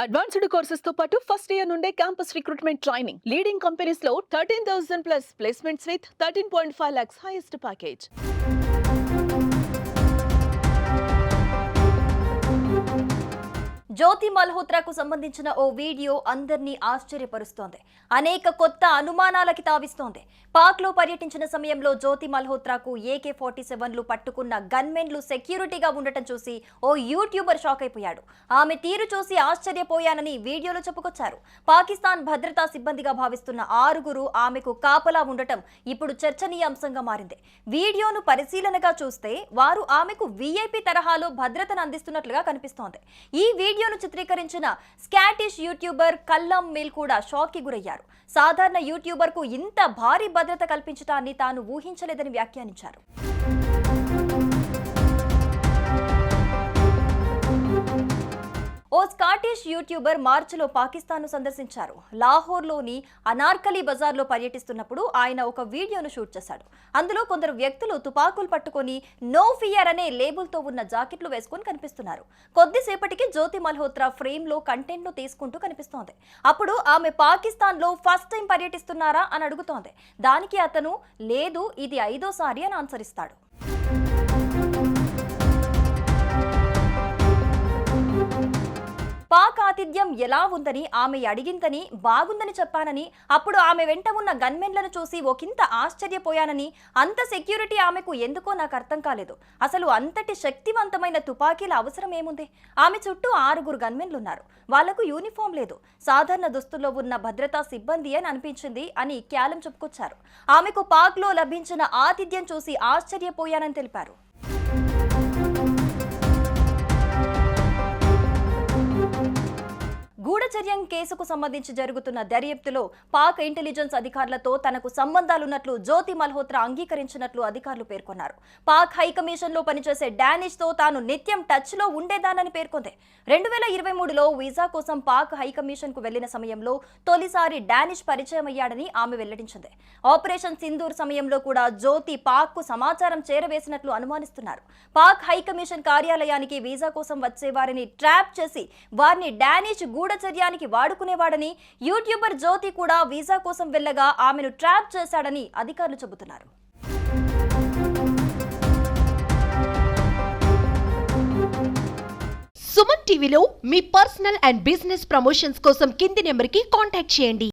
Advanced courses తో పాటు first year నుండే campus recruitment training leading companies లో 13,000 plus placements with 13.5 lakhs highest package. Jyoti మల్హోత్రాకు సంబంధించిన ఓ వీడియో అందర్నీ ఆశ్చర్యపరుస్తోంది. అనేక కొత్త అనుమానాలకి తావిస్తోంది. పాక్లో పర్యటించిన సమయంలో జ్యోతి మల్హోత్రాకు AK-47లు పట్టుకున్న గన్మెన్లు సెక్యూరిటీగా ఉండటం చూసి ఓ యూట్యూబర్ షాక్ అయిపోయాడు. ఆమె తీరు చూసి ఆశ్చర్యపోయానని వీడియోలో చెప్పుకొచ్చారు. పాకిస్తాన్ భద్రతా సిబ్బందిగా భావిస్తున్న 6గురు ఆమెకు కాపలా ఉండటం ఇప్పుడు చర్చనీయాంశంగా మారింది. వీడియోను పరిశీలనగా చూస్తే వారు ఆమెకు VIP తరహాలో భద్రతను అందిస్తున్నట్లుగా కనిపిస్తోంది. ఈ వీడియోను చిత్రీకరించిన స్కాటిష్ యూట్యూబర్ కల్లం మిల్ కూడా షాక్ కి గురయ్యారు. సాధారణ యూట్యూబర్ కు ఇంత భారీ భద్రత కల్పించడాన్ని తాను ఊహించలేదని వ్యాఖ్యానించారు. ఓ స్కాటిష్ యూట్యూబర్ మార్చిలో పాకిస్తాన్ను సందర్శించారు. లాహోర్లోని అనార్కలి బజార్లో పర్యటిస్తున్నప్పుడు ఆయన ఒక వీడియోను షూట్ చేశాడు. అందులో కొందరు వ్యక్తులు తుపాకులు పట్టుకొని నో ఫియర్ అనే లేబుల్తో ఉన్న జాకెట్లు వేసుకొని కనిపిస్తున్నారు. కొద్దిసేపటికి జ్యోతి మల్హోత్రా ఫ్రేమ్లో కంటెంట్ను తీసుకుంటూ కనిపిస్తోంది. అప్పుడు ఆమె పాకిస్తాన్లో ఫస్ట్ టైం పర్యటిస్తున్నారా అని అడుగుతోంది. దానికి అతను లేదు, ఇది 5వ సారి అని ఆన్సర్ ఇస్తాడు. పాక్ ఆతిథ్యం ఎలా ఉందని ఆమె అడిగిందని బాగుందని చెప్పానని, అప్పుడు ఆమె వెంట ఉన్న గన్మెన్లను చూసి ఒకంత ఆశ్చర్యపోయానని, అంత సెక్యూరిటీ ఆమెకు ఎందుకో నాకు అర్థం కాలేదు. అసలు అంతటి శక్తివంతమైన తుపాకీల అవసరం ఏముంది? ఆమె చుట్టూ 6గురు గన్మెన్లున్నారు. వాళ్లకు యూనిఫామ్ లేదు, సాధారణ దుస్తుల్లో ఉన్న భద్రతా సిబ్బంది అని అనిపించింది అని క్యాలం చెప్పుకొచ్చారు. ఆమెకు పాక్లో లభించిన ఆతిథ్యం చూసి ఆశ్చర్యపోయానని తెలిపారు. గూఢచర్యం కేసుకు సంబంధించి జరుగుతున్న దర్యాప్తులో పాక్ ఇంటెలిజెన్స్ అధికారులతో తనకు సంబంధాలున్నట్లు జ్యోతి మల్హోత్రా అంగీకరించినట్లు అధికారులు పేర్కొన్నారు. పాక్ హైకమిషన్లో పనిచేసే డానిష్తో తాను నిత్యం టచ్లో ఉండేదానని పేర్కొంది. 2023లో వీసా కోసం పాక్ హైకమిషన్కు వెళ్లిన సమయంలో తొలిసారి డానిష్ పరిచయం అయ్యాడని ఆమె వెల్లడించింది. ఆపరేషన్ సింధూర్ సమయంలో కూడా జ్యోతి పాక్కు సమాచారం చేరవేసినట్లు అనుమానిస్తున్నారు. పాక్ హైకమిషన్ కార్యాలయానికి వీసా కోసం వచ్చే వారిని ట్రాప్ చేసి వారిని డానిష్ గూఢచర్యానికి వాడుకునేవాడని, యూట్యూబర్ జ్యోతి కూడా వీసా కోసం వెళ్ళగా ఆమెను ట్రాప్ చేశాడని అధికారులు చెబుతున్నారు. సుమన్ టీవీలో మీ పర్సనల్ అండ్ బిజినెస్ ప్రమోషన్స్ కోసం కింది నెంబర్కి కాంటాక్ట్ చేయండి.